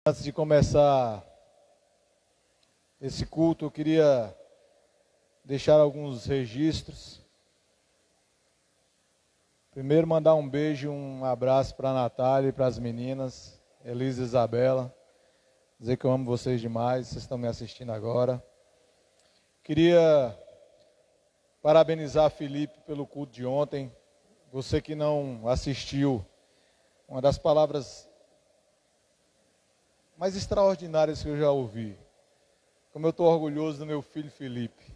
Antes de começar esse culto, eu queria deixar alguns registros. Primeiro, mandar um beijo e um abraço para a Natália e para as meninas, Elisa e Isabela. Dizer que eu amo vocês demais, vocês estão me assistindo agora. Queria parabenizar a Felipe pelo culto de ontem. Você que não assistiu, uma das palavras mais extraordinárias que eu já ouvi. Como eu estou orgulhoso do meu filho Felipe.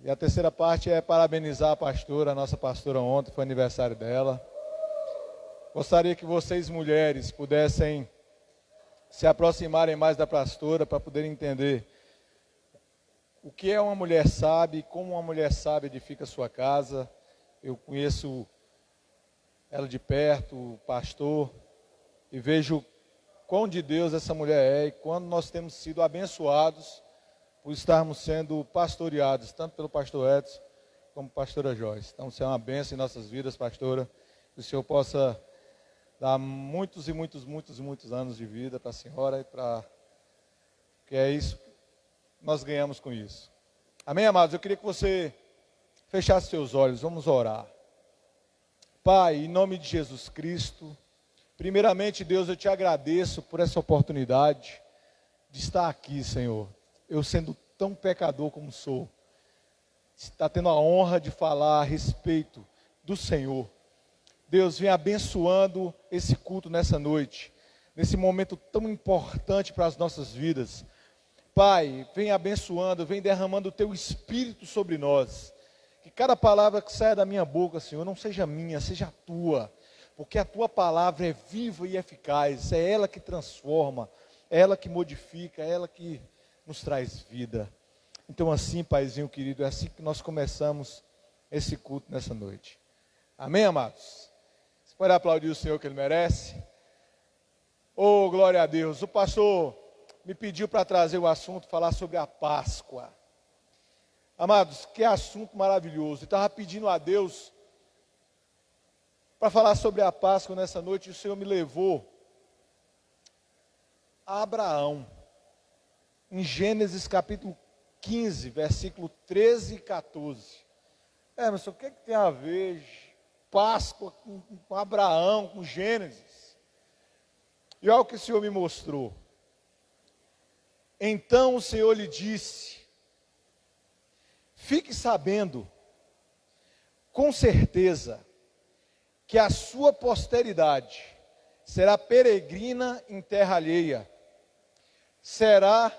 E a terceira parte é parabenizar a pastora, a nossa pastora ontem, foi aniversário dela. Gostaria que vocês, mulheres, pudessem se aproximarem mais da pastora para poderem entender o que é uma mulher sábia e como uma mulher sábia edifica a sua casa. Eu conheço ela de perto, o pastor, e vejo quão de Deus essa mulher é e quando nós temos sido abençoados por estarmos sendo pastoreados, tanto pelo pastor Edson como pastora Joyce. Então, isso é uma bênção em nossas vidas, pastora, que o Senhor possa dar muitos anos de vida para a senhora e para... que é isso que nós ganhamos com isso. Amém, amados? Eu queria que você fechasse seus olhos, vamos orar. Pai, em nome de Jesus Cristo, primeiramente, Deus, eu te agradeço por essa oportunidade de estar aqui, Senhor. Eu sendo tão pecador como sou, está tendo a honra de falar a respeito do Senhor. Deus, vem abençoando esse culto nessa noite, nesse momento tão importante para as nossas vidas. Pai, vem abençoando, vem derramando o teu Espírito sobre nós. Que cada palavra que saia da minha boca, Senhor, não seja minha, seja a tua. Porque a tua palavra é viva e eficaz, é ela que transforma, é ela que modifica, é ela que nos traz vida. Então assim, Paizinho querido, é assim que nós começamos esse culto nessa noite. Amém, amados? Você pode aplaudir o Senhor que Ele merece? Oh, glória a Deus. O pastor me pediu para trazer o assunto, falar sobre a Páscoa. Amados, que assunto maravilhoso. Eu estava pedindo a Deus para falar sobre a Páscoa nessa noite, e o Senhor me levou a Abraão, em Gênesis capítulo 15, versículo 13 e 14. Mas o que tem a ver Páscoa com Abraão, com Gênesis? E olha o que o Senhor me mostrou. Então o Senhor lhe disse: fique sabendo, com certeza, que a sua posteridade será peregrina em terra alheia, será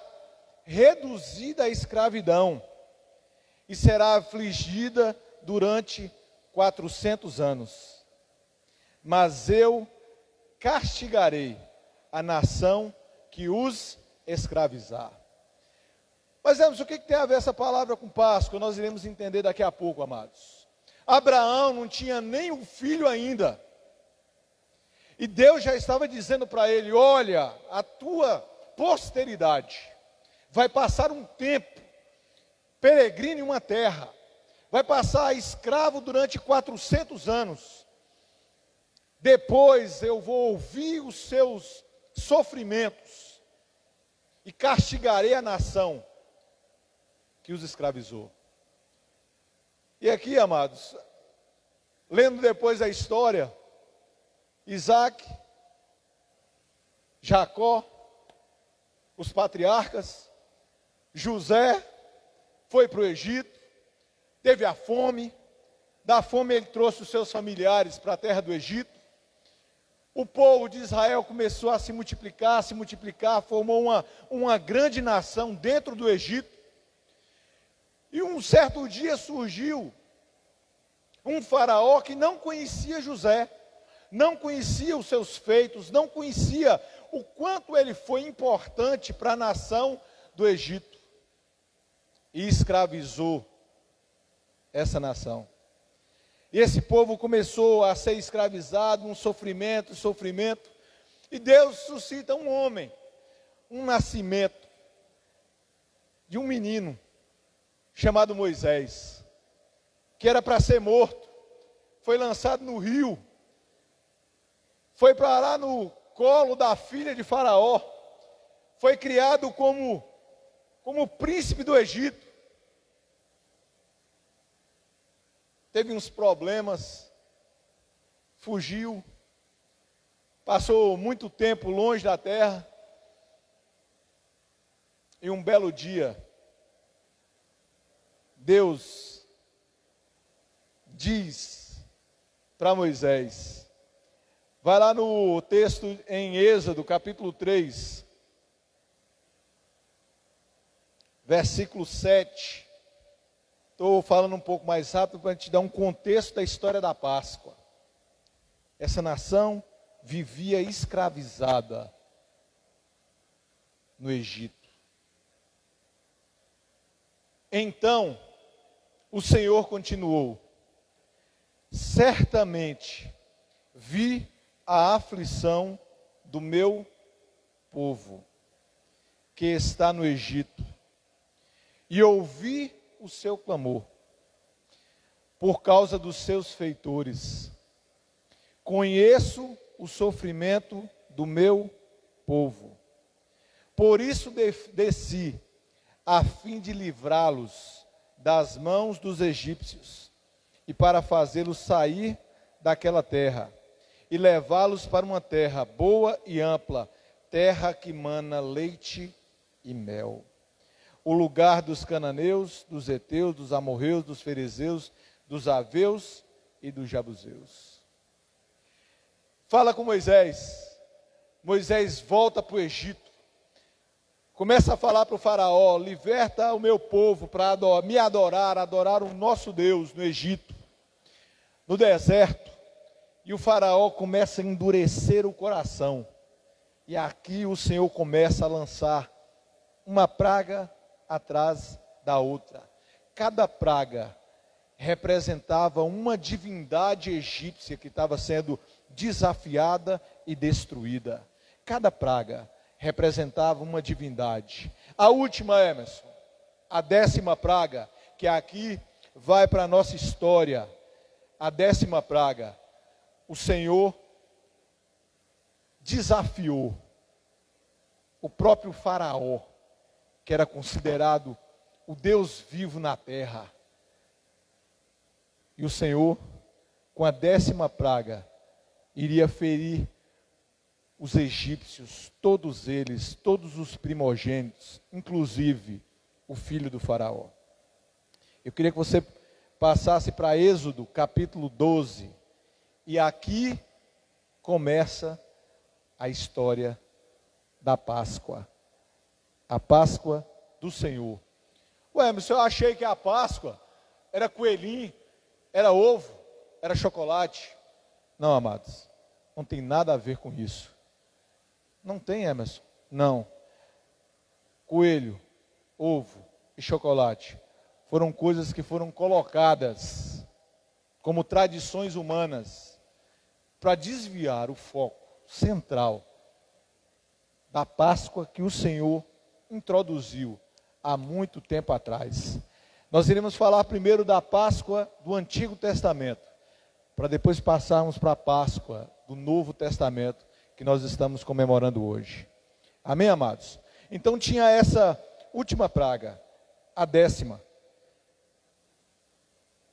reduzida à escravidão e será afligida durante 400 anos. Mas eu castigarei a nação que os escravizar. Mas o que tem a ver essa palavra com Páscoa? Nós iremos entender daqui a pouco, amados. Abraão não tinha nem um filho ainda. E Deus já estava dizendo para ele: olha, a tua posteridade vai passar um tempo peregrino em uma terra, vai passar escravo durante 400 anos. Depois eu vou ouvir os seus sofrimentos e castigarei a nação que os escravizou. E aqui, amados, lendo depois a história, Isaac, Jacó, os patriarcas, José foi para o Egito, teve a fome, da fome ele trouxe os seus familiares para a terra do Egito. O povo de Israel começou a se multiplicar, formou uma grande nação dentro do Egito. E um certo dia surgiu um faraó que não conhecia José, não conhecia os seus feitos, não conhecia o quanto ele foi importante para a nação do Egito. E escravizou essa nação. E esse povo começou a ser escravizado, um sofrimento. E Deus suscita um homem, um nascimento de um menino chamado Moisés, que era para ser morto, foi lançado no rio, foi para lá no colo da filha de Faraó, foi criado como príncipe do Egito. Teve uns problemas, fugiu, passou muito tempo longe da terra, e um belo dia, Deus diz para Moisés, vai lá no texto em Êxodo, capítulo 3, versículo 7, estou falando um pouco mais rápido para te dar um contexto da história da Páscoa. Essa nação vivia escravizada no Egito. Então, o Senhor continuou, certamente vi a aflição do meu povo, que está no Egito, e ouvi o seu clamor, por causa dos seus feitores. Conheço o sofrimento do meu povo. Por isso desci, a fim de livrá-los das mãos dos egípcios, e para fazê-los sair daquela terra, e levá-los para uma terra boa e ampla, terra que mana leite e mel. O lugar dos cananeus, dos heteus, dos amorreus, dos fariseus, dos aveus e dos jabuseus. Fala com Moisés. Moisés volta para o Egito. Começa a falar para o faraó, liberta o meu povo para me adorar o nosso Deus no Egito, no deserto. E o faraó começa a endurecer o coração. E aqui o Senhor começa a lançar uma praga atrás da outra. Cada praga representava uma divindade egípcia que estava sendo desafiada e destruída. Cada praga representava uma divindade. A última, Emerson, a 10ª praga, que aqui vai para a nossa história. A 10ª praga, o Senhor desafiou o próprio faraó, que era considerado o Deus vivo na terra. E o Senhor, com a 10ª praga, iria ferir os egípcios, todos eles, todos os primogênitos, inclusive o filho do faraó. Eu queria que você passasse para Êxodo, capítulo 12. E aqui começa a história da Páscoa. A Páscoa do Senhor. Ué, mas eu achei que a Páscoa era coelhinho, era ovo, era chocolate. Não, amados, não tem nada a ver com isso. Não tem, Emerson? Não. Coelho, ovo e chocolate foram coisas que foram colocadas como tradições humanas para desviar o foco central da Páscoa que o Senhor introduziu há muito tempo atrás. Nós iremos falar primeiro da Páscoa do Antigo Testamento, para depois passarmos para a Páscoa do Novo Testamento, que nós estamos comemorando hoje. Amém, amados? Então tinha essa última praga, a 10ª,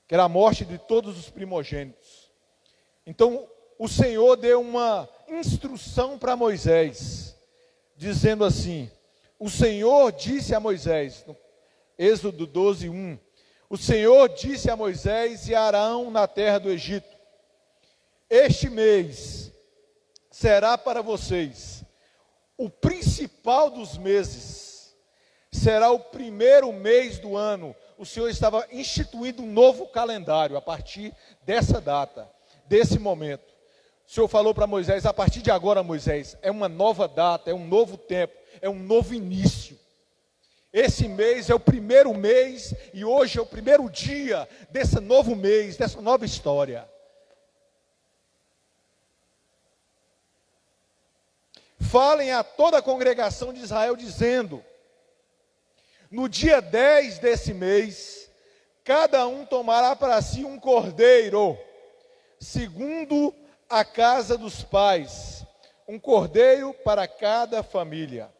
que era a morte de todos os primogênitos. Então o Senhor deu uma instrução para Moisés, dizendo assim: o Senhor disse a Moisés, no Êxodo 12, 1, o Senhor disse a Moisés e a Arão na terra do Egito: este mês será para vocês o principal dos meses, será o primeiro mês do ano. O Senhor estava instituindo um novo calendário a partir dessa data, desse momento. O Senhor falou para Moisés: a partir de agora, Moisés, é uma nova data, é um novo tempo, é um novo início. Esse mês é o primeiro mês e hoje é o primeiro dia desse novo mês, dessa nova história. Falem a toda a congregação de Israel dizendo: no dia 10 desse mês, cada um tomará para si um cordeiro, segundo a casa dos pais, um cordeiro para cada família.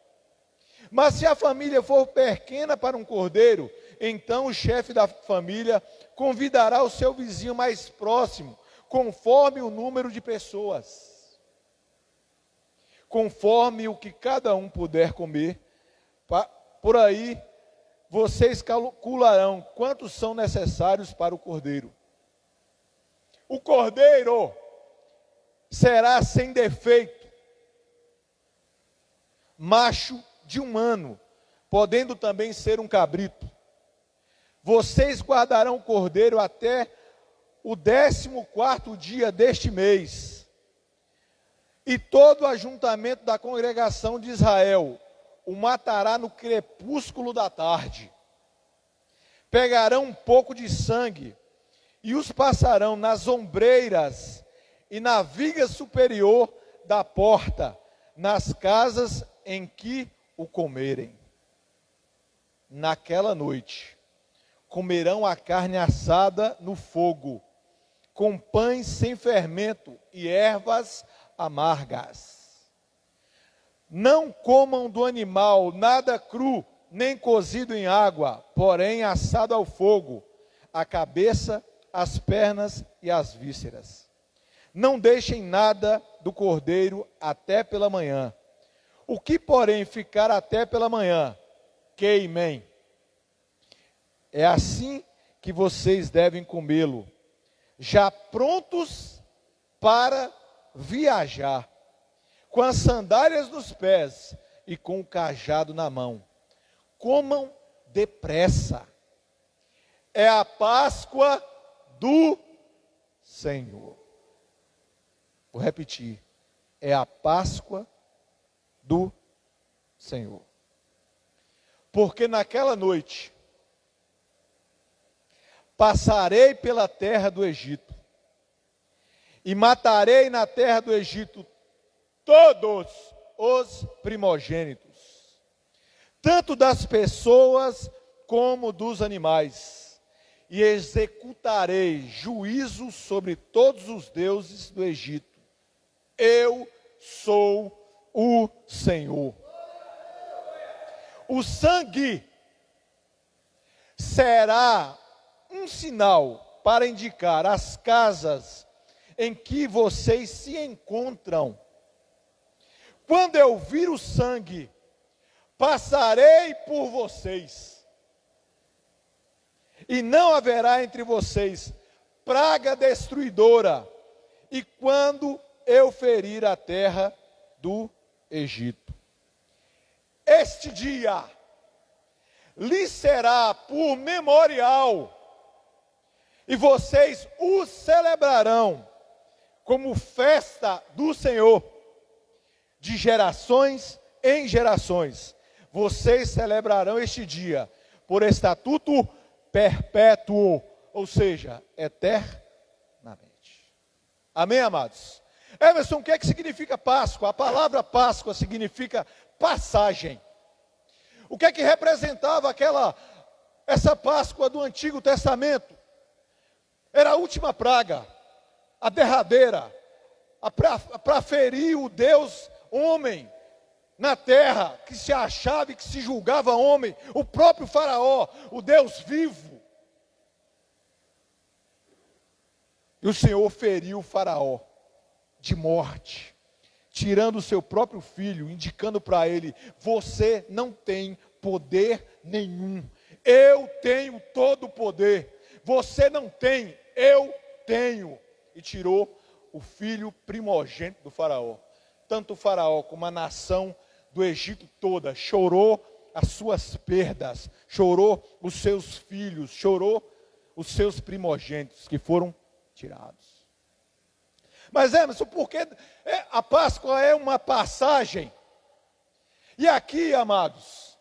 Mas se a família for pequena para um cordeiro, então o chefe da família convidará o seu vizinho mais próximo, conforme o número de pessoas, conforme o que cada um puder comer. Por aí, vocês calcularão quantos são necessários para o cordeiro. O cordeiro será sem defeito, macho de 1 ano, podendo também ser um cabrito. Vocês guardarão o cordeiro até o 14º dia deste mês. E todo o ajuntamento da congregação de Israel o matará no crepúsculo da tarde. Pegarão um pouco de sangue e os passarão nas ombreiras e na viga superior da porta, nas casas em que o comerem. Naquela noite, comerão a carne assada no fogo, com pães sem fermento e ervas amargas. Não comam do animal nada cru, nem cozido em água, porém assado ao fogo, a cabeça, as pernas e as vísceras. Não deixem nada do cordeiro até pela manhã. O que, porém, ficar até pela manhã, queimem. É assim que vocês devem comê-lo, já prontos para viajar, com as sandálias nos pés e com o cajado na mão. Comam depressa. É a Páscoa do Senhor. Vou repetir. É a Páscoa do Senhor. Porque naquela noite passarei pela terra do Egito e matarei na terra do Egito todos os primogênitos, tanto das pessoas como dos animais, e executarei juízo sobre todos os deuses do Egito. Eu sou o Senhor. O sangue será um sinal para indicar as casas em que vocês se encontram. Quando eu vir o sangue, passarei por vocês, e não haverá entre vocês praga destruidora, e quando eu ferir a terra do Egito. Este dia lhe será por memorial, e vocês o celebrarão como festa do Senhor, de gerações em gerações. Vocês celebrarão este dia por estatuto perpétuo, ou seja, eternamente. Amém, amados? Emerson, o que é que significa Páscoa? A palavra Páscoa significa passagem. O que é que representava essa Páscoa do Antigo Testamento? Era a última praga, a derradeira, para ferir o Deus homem na terra, que se achava e que se julgava homem, o próprio Faraó, o Deus vivo. E o Senhor feriu o Faraó de morte, tirando o seu próprio filho, indicando para ele: você não tem poder nenhum, eu tenho todo o poder, você não tem, eu tenho. E tirou o filho primogênito do Faraó. Tanto o Faraó como a nação do Egito toda chorou as suas perdas, chorou os seus filhos, chorou os seus primogênitos que foram tirados. Mas Emerson, porque a Páscoa é uma passagem? E aqui, amados,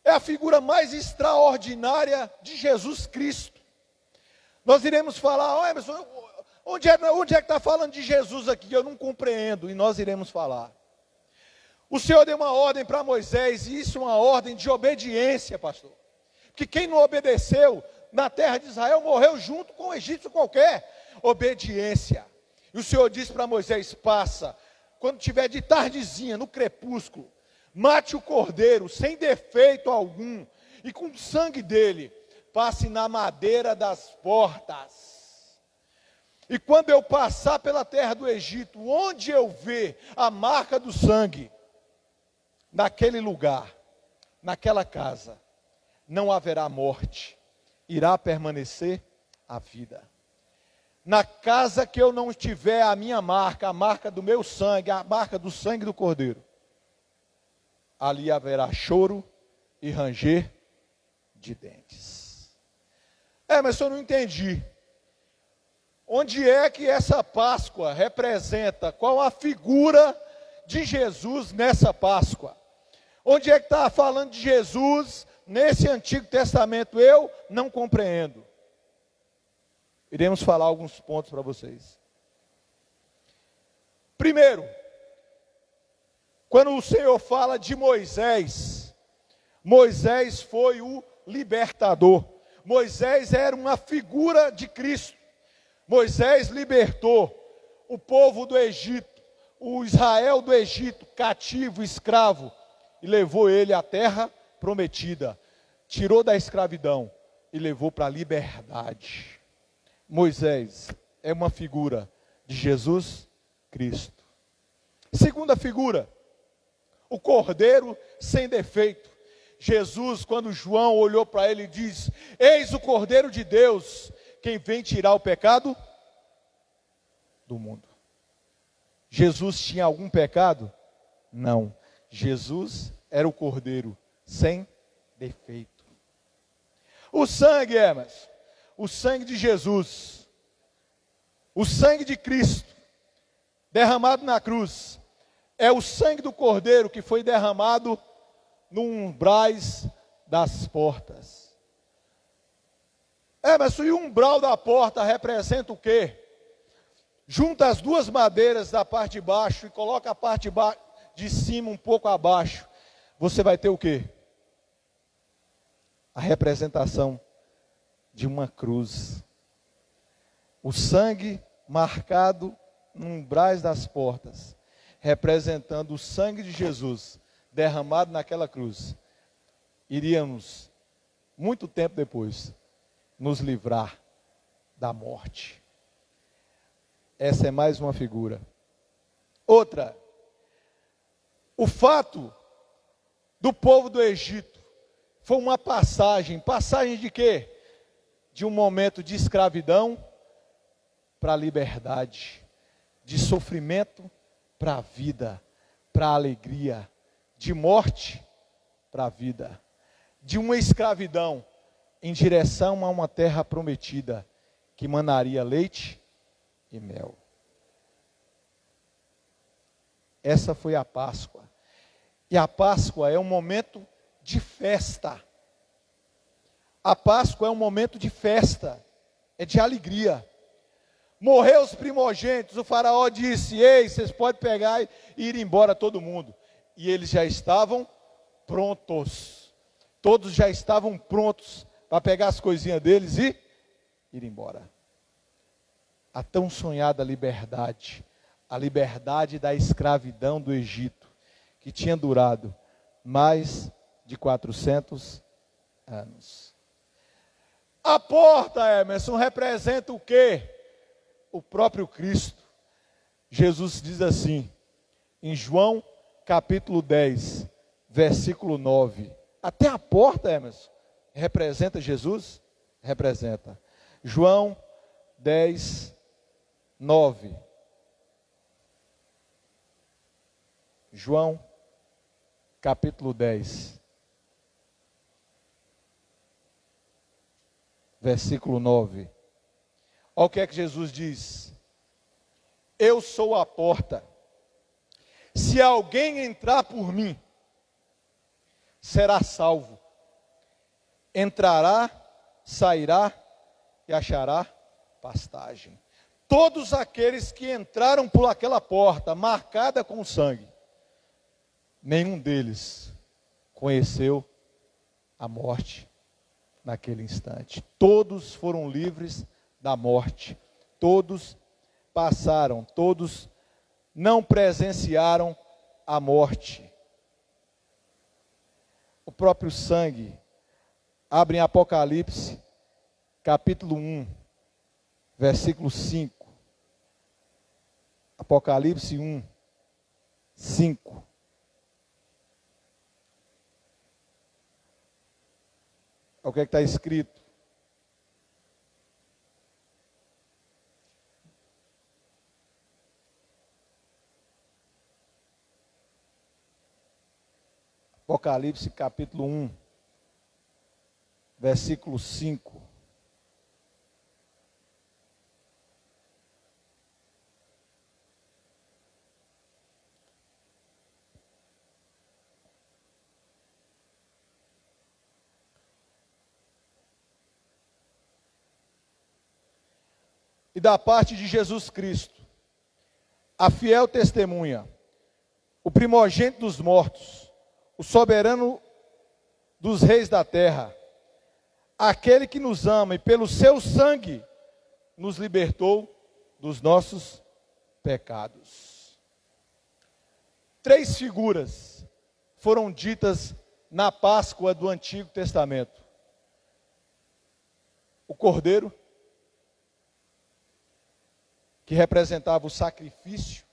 é a figura mais extraordinária de Jesus Cristo. Nós iremos falar: Emerson, onde é que está falando de Jesus aqui? Eu não compreendo, e nós iremos falar. O Senhor deu uma ordem para Moisés, e isso é uma ordem de obediência, pastor. Porque quem não obedeceu na terra de Israel morreu junto com o egípcio qualquer. Obediência. E o Senhor disse para Moisés: passa quando tiver de tardezinha, no crepúsculo, mate o cordeiro sem defeito algum, e com o sangue dele, passe na madeira das portas. E quando eu passar pela terra do Egito, onde eu ver a marca do sangue, naquele lugar, naquela casa, não haverá morte, irá permanecer a vida. Na casa que eu não tiver a minha marca, a marca do meu sangue, a marca do sangue do cordeiro, ali haverá choro e ranger de dentes. Mas eu não entendi. Onde é que essa Páscoa representa? Qual a figura de Jesus nessa Páscoa? Onde é que está falando de Jesus nesse Antigo Testamento? Eu não compreendo. Iremos falar alguns pontos para vocês. Primeiro, quando o Senhor fala de Moisés, Moisés foi o libertador. Moisés era uma figura de Cristo. Moisés libertou o povo do Egito, o Israel do Egito, cativo, escravo, e levou ele à terra prometida. Tirou da escravidão e levou para a liberdade. Moisés é uma figura de Jesus Cristo. Segunda figura, o cordeiro sem defeito. Jesus, quando João olhou para ele, diz: eis o cordeiro de Deus, quem vem tirar o pecado do mundo. Jesus tinha algum pecado? Não. Jesus era o cordeiro sem defeito. O sangue, Emerson, o sangue de Jesus, o sangue de Cristo, derramado na cruz, é o sangue do cordeiro que foi derramado no umbrais das portas. Mas e o umbral da porta representa o quê? Junta as duas madeiras da parte de baixo e coloca a parte de cima um pouco abaixo. Você vai ter o quê? A representação de uma cruz. O sangue marcado no umbrais das portas, representando o sangue de Jesus derramado naquela cruz. Iríamos, muito tempo depois, nos livrar da morte. Essa é mais uma figura. Outra, o fato do povo do Egito foi uma passagem de quê? De um momento de escravidão para a liberdade, de sofrimento para a vida, para a alegria, de morte para a vida, de uma escravidão em direção a uma terra prometida, que manaria leite e mel. Essa foi a Páscoa. E a Páscoa é um momento de festa. A Páscoa é um momento de festa, é de alegria. Morreu os primogênitos, o faraó disse: ei, vocês podem pegar e ir embora todo mundo. E eles já estavam prontos. Todos já estavam prontos para pegar as coisinhas deles e ir embora. A tão sonhada liberdade, a liberdade da escravidão do Egito, que tinha durado mais de 400 anos. A porta, Emerson, representa o quê? O próprio Cristo. Jesus diz assim, em João capítulo 10, versículo 9. Até a porta, Emerson, representa Jesus? Representa. João 10, 9. João capítulo 10, versículo 9. Olha o que é que Jesus diz: eu sou a porta, se alguém entrar por mim, será salvo, entrará, sairá e achará pastagem. Todos aqueles que entraram por aquela porta, marcada com sangue, nenhum deles conheceu a morte naquele instante. Todos foram livres da morte. Todos passaram, todos não presenciaram a morte. O próprio sangue. Abre em Apocalipse, capítulo 1, versículo 5. Apocalipse 1, 5. Olha o que está escrito. Apocalipse capítulo 1, versículo 5. E da parte de Jesus Cristo, a fiel testemunha, o primogênito dos mortos, o soberano dos reis da terra, aquele que nos ama e pelo seu sangue nos libertou dos nossos pecados. 3 figuras foram ditas na Páscoa do Antigo Testamento: o Cordeiro, que representava o sacrifício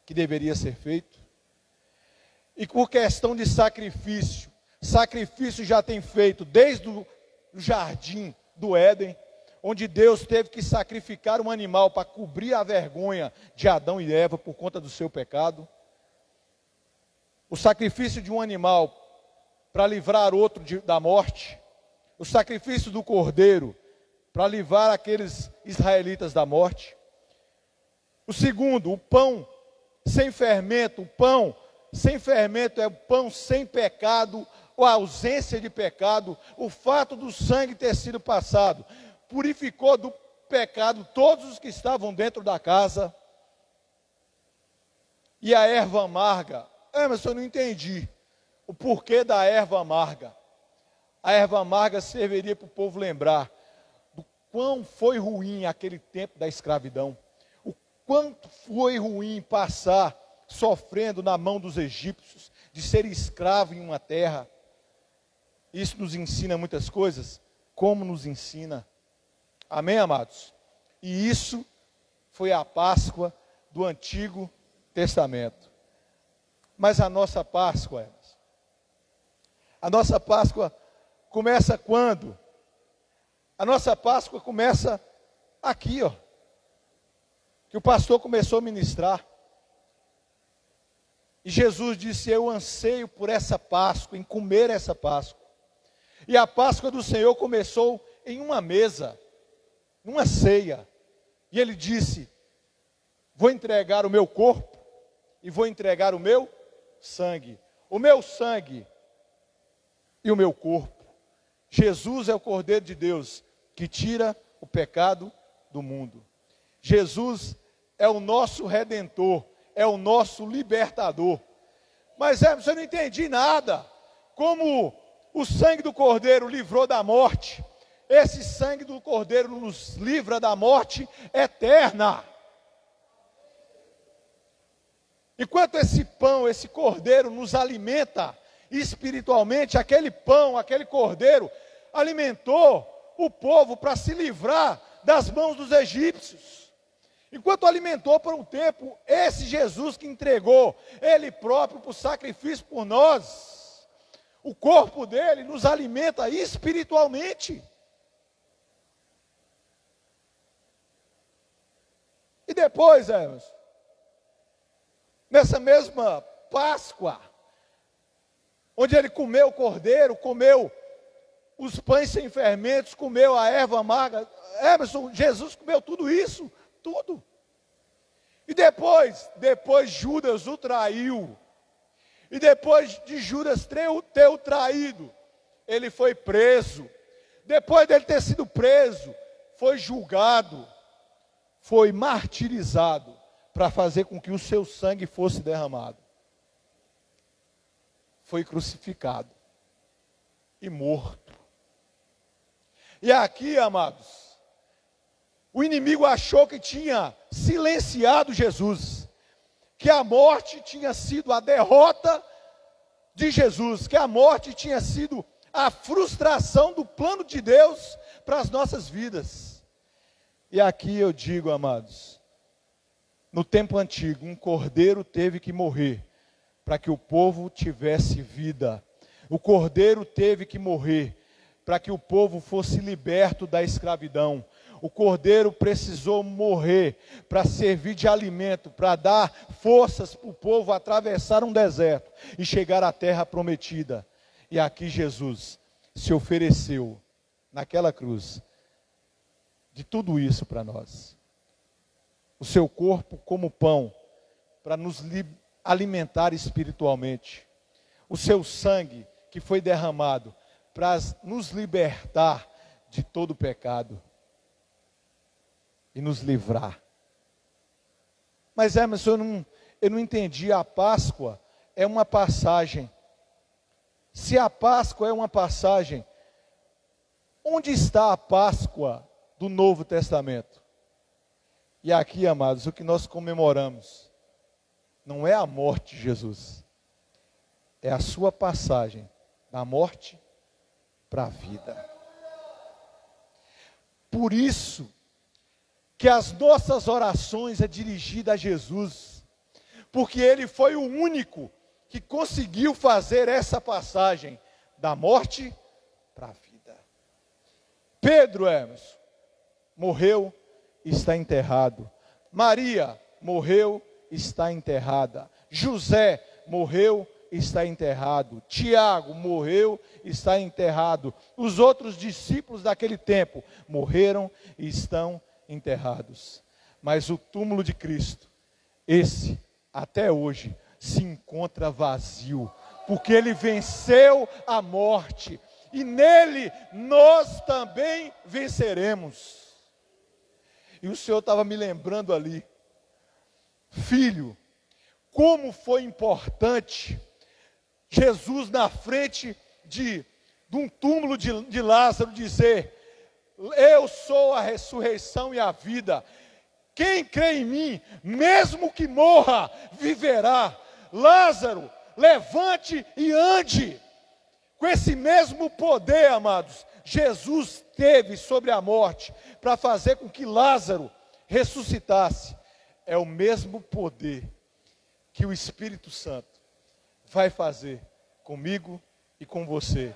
que deveria ser feito. E por questão de sacrifício, sacrifício já tem feito desde o jardim do Éden, onde Deus teve que sacrificar um animal para cobrir a vergonha de Adão e Eva por conta do seu pecado. O sacrifício de um animal para livrar outro da morte. O sacrifício do cordeiro para livrar aqueles israelitas da morte. O segundo, o pão sem fermento. O pão sem fermento é o pão sem pecado, ou a ausência de pecado. O fato do sangue ter sido passado purificou do pecado todos os que estavam dentro da casa. E a erva amarga. Mas eu não entendi o porquê da erva amarga. A erva amarga serviria para o povo lembrar do quão foi ruim aquele tempo da escravidão. O quanto foi ruim passar sofrendo na mão dos egípcios, de ser escravo em uma terra. Isso nos ensina muitas coisas, como nos ensina. Amém, amados? E isso foi a Páscoa do Antigo Testamento. Mas a nossa Páscoa, a nossa Páscoa começa quando? A nossa Páscoa começa aqui, ó, que o pastor começou a ministrar. E Jesus disse: eu anseio por essa Páscoa, em comer essa Páscoa. E a Páscoa do Senhor começou em uma mesa, numa ceia. E ele disse: vou entregar o meu corpo e vou entregar o meu sangue. O meu sangue e o meu corpo. Jesus é o Cordeiro de Deus que tira o pecado do mundo. Jesus é o nosso Redentor, é o nosso libertador. Mas eu não entendi nada. Como o sangue do Cordeiro livrou da morte, esse sangue do Cordeiro nos livra da morte eterna. Enquanto esse pão, esse Cordeiro nos alimenta espiritualmente, aquele pão, aquele Cordeiro alimentou o povo para se livrar das mãos dos egípcios. Enquanto alimentou por um tempo, esse Jesus que entregou Ele próprio para o sacrifício por nós, o corpo dele nos alimenta espiritualmente. E depois, nessa mesma Páscoa, onde ele comeu o cordeiro, comeu os pães sem fermentos, comeu a erva amarga, Jesus comeu tudo isso. Tudo. E depois Judas o traiu. E depois de Judas ter o traído, ele foi preso. Depois dele ter sido preso, foi julgado, foi martirizado, para fazer com que o seu sangue fosse derramado. Foi crucificado e morto. E aqui, amados, o inimigo achou que tinha silenciado Jesus. que a morte tinha sido a derrota de Jesus, que a morte tinha sido a frustração do plano de Deus para as nossas vidas. E aqui eu digo, amados, no tempo antigo, um cordeiro teve que morrer para que o povo tivesse vida. O cordeiro teve que morrer para que o povo fosse liberto da escravidão. O cordeiro precisou morrer para servir de alimento, para dar forças para o povo atravessar um deserto e chegar à terra prometida. E aqui Jesus se ofereceu naquela cruz de tudo isso para nós. O seu corpo como pão para nos alimentar espiritualmente. O seu sangue que foi derramado para nos libertar de todo pecado e nos livrar. Mas Emerson, eu não entendi. A Páscoa é uma passagem. Se a Páscoa é uma passagem, onde está a Páscoa do Novo Testamento? E aqui, amados, o que nós comemoramos não é a morte de Jesus, é a sua passagem da morte para a vida. Por isso que as nossas orações é dirigida a Jesus, porque Ele foi o único que conseguiu fazer essa passagem da morte para a vida. Pedro, Emerson, morreu, está enterrado. Maria morreu, está enterrada. José morreu, está enterrado. Tiago morreu, está enterrado. Os outros discípulos daquele tempo morreram e estão enterrados. Mas o túmulo de Cristo, esse até hoje se encontra vazio, porque Ele venceu a morte e nele nós também venceremos. E o Senhor estava me lembrando ali, filho, como foi importante Jesus na frente de um túmulo de Lázaro dizer: eu sou a ressurreição e a vida. Quem crê em mim, mesmo que morra, viverá. Lázaro, levante e ande. Com esse mesmo poder, amados, Jesus teve sobre a morte para fazer com que Lázaro ressuscitasse. É o mesmo poder que o Espírito Santo vai fazer comigo e com você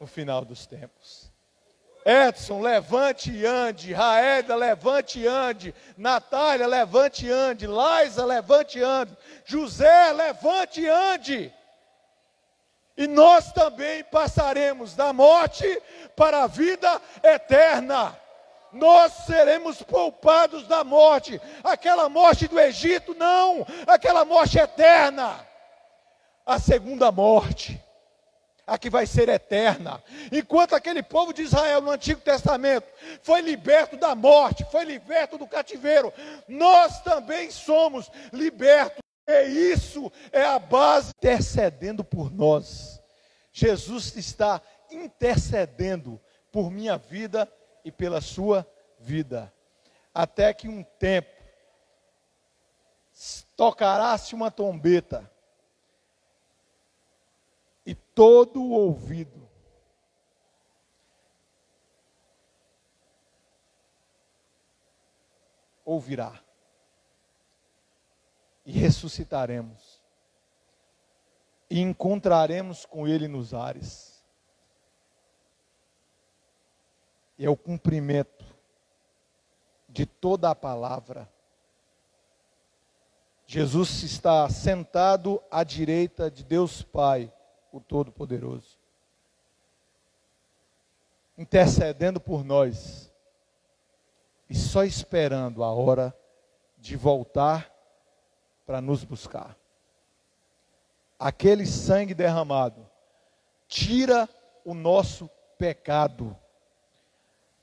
no final dos tempos. Edson, levante e ande. Raeda, levante e ande. Natália, levante e ande. Laisa, levante e ande. José, levante e ande. E nós também passaremos da morte para a vida eterna. Nós seremos poupados da morte. Aquela morte do Egito, não. Aquela morte eterna. A segunda morte, a que vai ser eterna. Enquanto aquele povo de Israel no Antigo Testamento foi liberto da morte, foi liberto do cativeiro, nós também somos libertos. E isso é a base, intercedendo por nós. Jesus está intercedendo por minha vida e pela sua vida. Até que um tempo tocará-se uma trombeta e todo o ouvido ouvirá. E ressuscitaremos. E encontraremos com Ele nos ares. E é o cumprimento de toda a palavra. Jesus está sentado à direita de Deus Pai, o Todo-Poderoso, intercedendo por nós e só esperando a hora de voltar para nos buscar. Aquele sangue derramado tira o nosso pecado.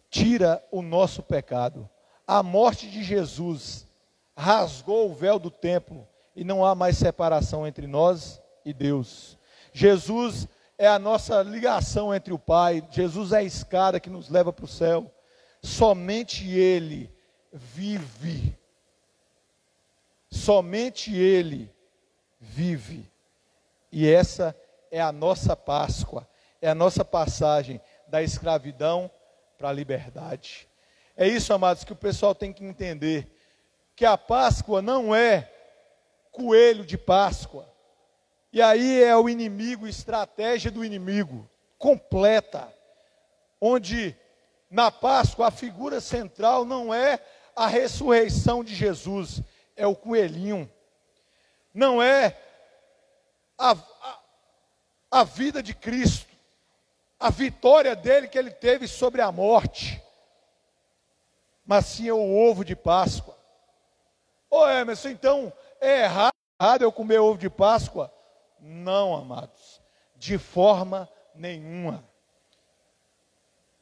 Tira o nosso pecado. A morte de Jesus rasgou o véu do templo e não há mais separação entre nós e Deus. Jesus é a nossa ligação entre o Pai. Jesus é a escada que nos leva para o céu. Somente Ele vive. Somente Ele vive. E essa é a nossa Páscoa, é a nossa passagem da escravidão para a liberdade. É isso, amados, que o pessoal tem que entender, que a Páscoa não é coelho de Páscoa. E aí é o inimigo, estratégia do inimigo, completa, onde na Páscoa a figura central não é a ressurreição de Jesus, é o coelhinho, não é a vida de Cristo, a vitória dele que ele teve sobre a morte, mas sim é o ovo de Páscoa. Ô Emerson, então é errado eu comer ovo de Páscoa? Não, amados, de forma nenhuma.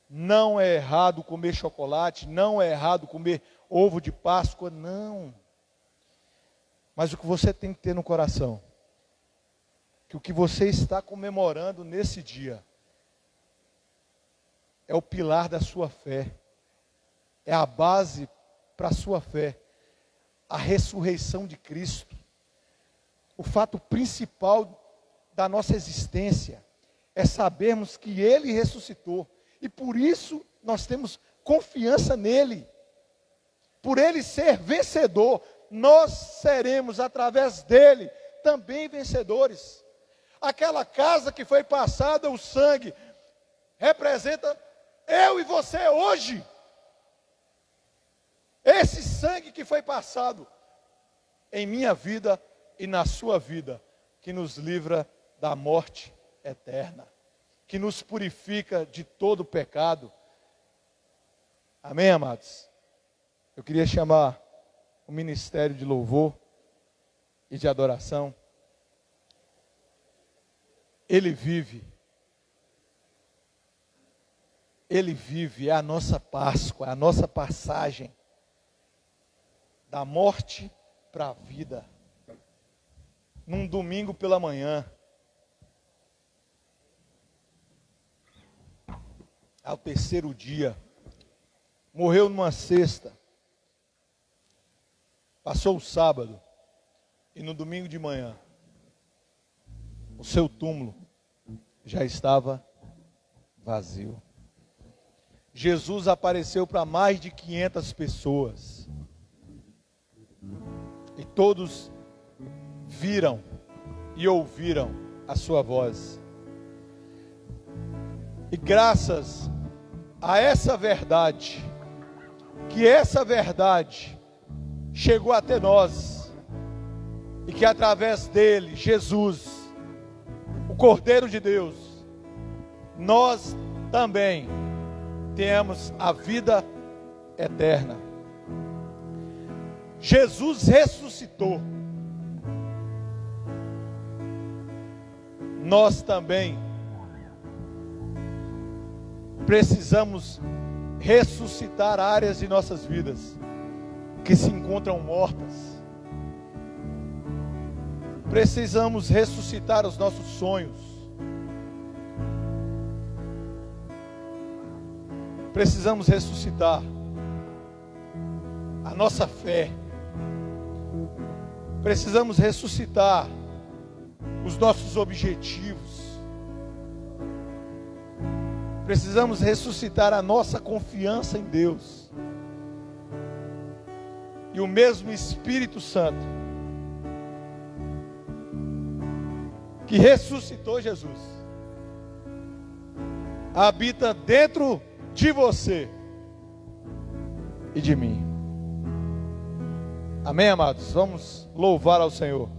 Não é errado comer chocolate, não é errado comer ovo de Páscoa, não. Mas o que você tem que ter no coração, que o que você está comemorando nesse dia, é o pilar da sua fé, é a base para a sua fé, a ressurreição de Cristo, o fato principal da nossa existência, é sabermos que Ele ressuscitou, e por isso nós temos confiança nele, por Ele ser vencedor, nós seremos através dele também vencedores. Aquela casa que foi passada o sangue, representa eu e você hoje. Esse sangue que foi passado em minha vida e na sua vida, que nos livra da morte eterna, que nos purifica de todo pecado. Amém, amados? Eu queria chamar o ministério de louvor e de adoração. Ele vive. Ele vive, é a nossa Páscoa, é a nossa passagem da morte para a vida. Num domingo pela manhã, ao terceiro dia, morreu numa sexta, passou o sábado, e no domingo de manhã, o seu túmulo já estava vazio. Jesus apareceu para mais de 500 pessoas, e todos viram e ouviram a sua voz. E graças a essa verdade, que essa verdade chegou até nós, e que através dele, Jesus, o Cordeiro de Deus, nós também temos a vida eterna. Jesus ressuscitou. Nós também precisamos ressuscitar áreas de nossas vidas que se encontram mortas. Precisamos ressuscitar os nossos sonhos. Precisamos ressuscitar a nossa fé. Precisamos ressuscitar os nossos objetivos. Precisamos ressuscitar a nossa confiança em Deus. E o mesmo Espírito Santo que ressuscitou Jesus habita dentro de você e de mim. Amém, amados? Vamos louvar ao Senhor.